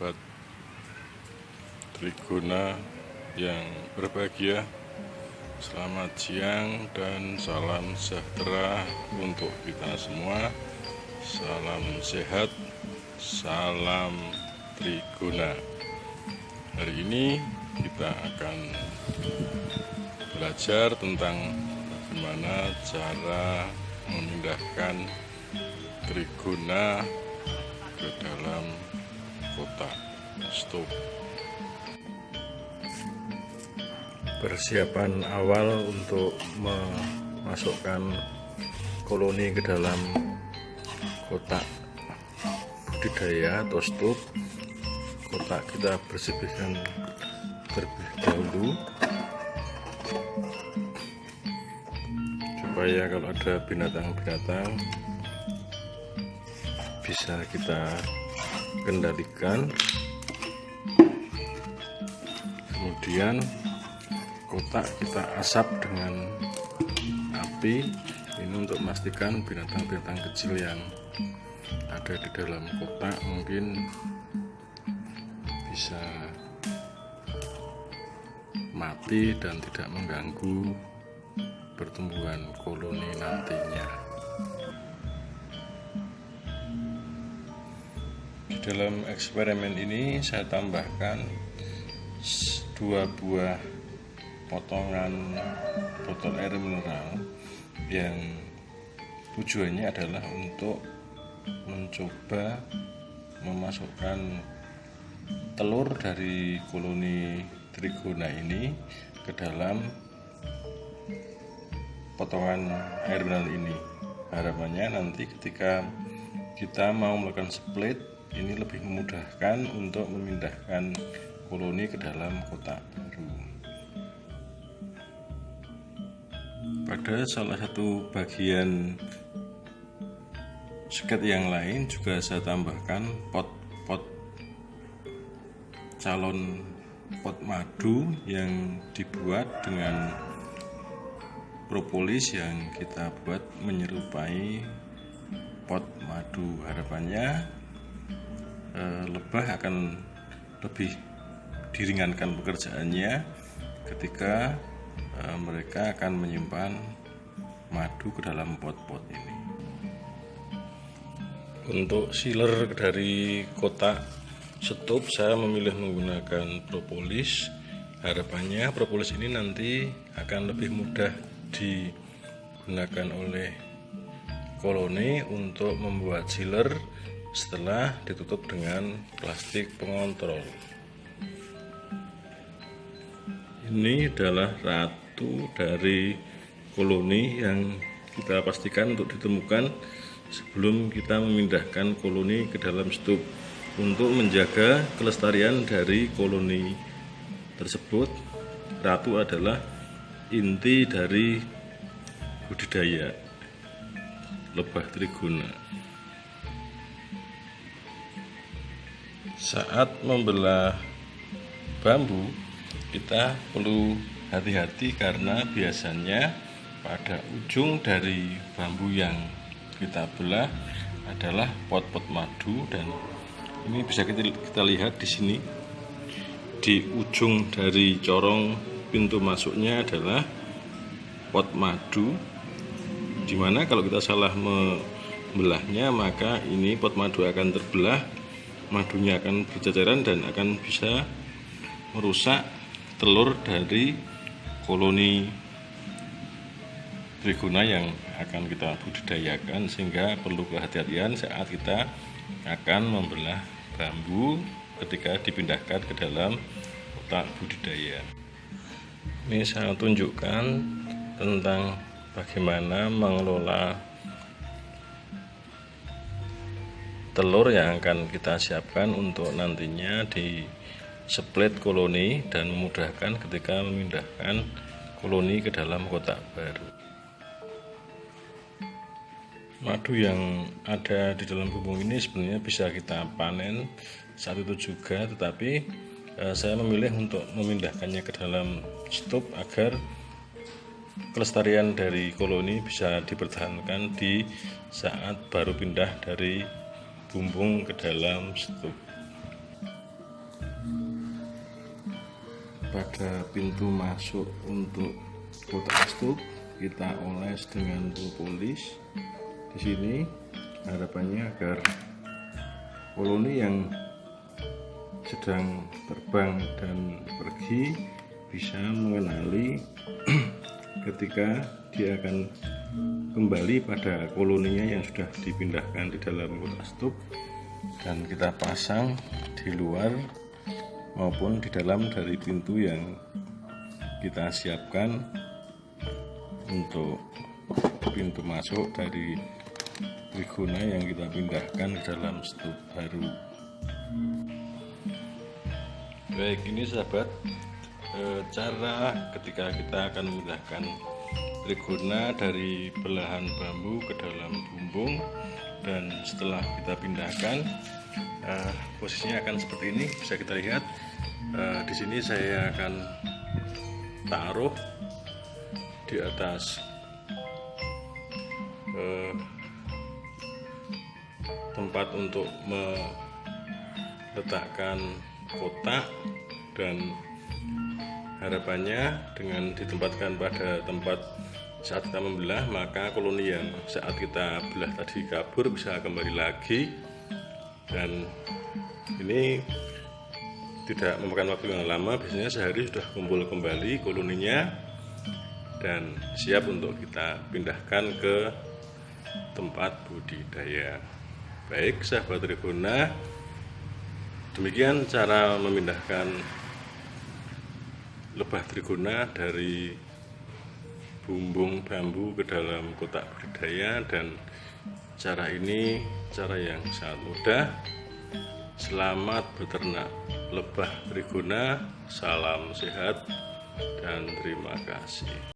sahabat Trigona yang berbahagia, selamat siang dan salam sejahtera untuk kita semua. Salam sehat, salam Trigona. Hari ini kita akan belajar tentang bagaimana cara memindahkan Trigona ke dalam kotak stop. Persiapan awal untuk memasukkan koloni ke dalam kotak budidaya atau stop. Kotak kita bersihkan terlebih dahulu supaya kalau ada binatang-binatang bisa kita kendalikan. Kemudian kotak kita asap dengan api ini untuk memastikan binatang-binatang kecil yang ada di dalam kotak mungkin bisa mati dan tidak mengganggu pertumbuhan koloni nantinya. Di dalam eksperimen ini saya tambahkan 2 buah potongan botol air mineral yang tujuannya adalah untuk mencoba memasukkan telur dari koloni Trigona ini ke dalam potongan air mineral ini. Harapannya nanti ketika kita mau melakukan split ini lebih memudahkan untuk memindahkan koloni ke dalam kotak baru. Pada salah satu bagian sket yang lain juga saya tambahkan pot calon pot madu yang dibuat dengan propolis yang kita buat menyerupai pot madu. Harapannya lebah akan lebih diringankan pekerjaannya ketika mereka akan menyimpan madu ke dalam pot-pot ini. Untuk sealer dari kotak stop saya memilih menggunakan propolis. Harapannya propolis ini nanti akan lebih mudah digunakan oleh koloni untuk membuat sealer setelah ditutup dengan plastik pengontrol. Ini adalah ratu dari koloni yang kita pastikan untuk ditemukan sebelum kita memindahkan koloni ke dalam stop. Untuk menjaga kelestarian dari koloni tersebut, ratu adalah inti dari budidaya lebah Trigona. Saat membelah bambu kita perlu hati-hati karena biasanya pada ujung dari bambu yang kita belah adalah pot-pot madu, dan ini bisa kita lihat di sini di ujung dari corong pintu masuknya adalah pot madu, dimana kalau kita salah membelahnya maka ini pot madu akan terbelah, madunya akan berceceran dan akan bisa merusak telur dari koloni Trigona yang akan kita budidayakan, sehingga perlu kehati-hatian saat kita akan membelah bambu ketika dipindahkan ke dalam kotak budidaya. Ini saya tunjukkan tentang bagaimana mengelola telur yang akan kita siapkan untuk nantinya di split koloni dan memudahkan ketika memindahkan koloni ke dalam kotak baru. Madu yang ada di dalam bumbung ini sebenarnya bisa kita panen saat itu juga, tetapi saya memilih untuk memindahkannya ke dalam stop agar kelestarian dari koloni bisa dipertahankan di saat baru pindah dari bumbung ke dalam stop. pada pintu masuk untuk kotak stup kita oles dengan propolis. Di sini harapannya agar koloni yang sedang terbang dan pergi bisa mengenali ketika dia akan kembali pada koloninya yang sudah dipindahkan di dalam kotak stup, dan kita pasang di luar maupun di dalam dari pintu yang kita siapkan untuk pintu masuk dari trigona yang kita pindahkan ke dalam stup baru. Baik, ini sahabat, cara ketika kita akan memindahkan trigona dari belahan bambu ke dalam bumbung, dan setelah kita pindahkan posisinya akan seperti ini. Bisa kita lihat di sini saya akan taruh di atas tempat untuk meletakkan kotak, dan harapannya dengan ditempatkan pada tempat saat kita membelah, maka koloni yang saat kita belah tadi kabur bisa kembali lagi, dan ini tidak memakan waktu yang lama. Biasanya sehari sudah kumpul kembali koloninya dan siap untuk kita pindahkan ke tempat budidaya. Baik sahabat trigona, demikian cara memindahkan lebah trigona dari bumbung bambu ke dalam kotak budidaya, dan cara ini cara yang sangat mudah. Selamat beternak lebah trigona, salam sehat dan terima kasih.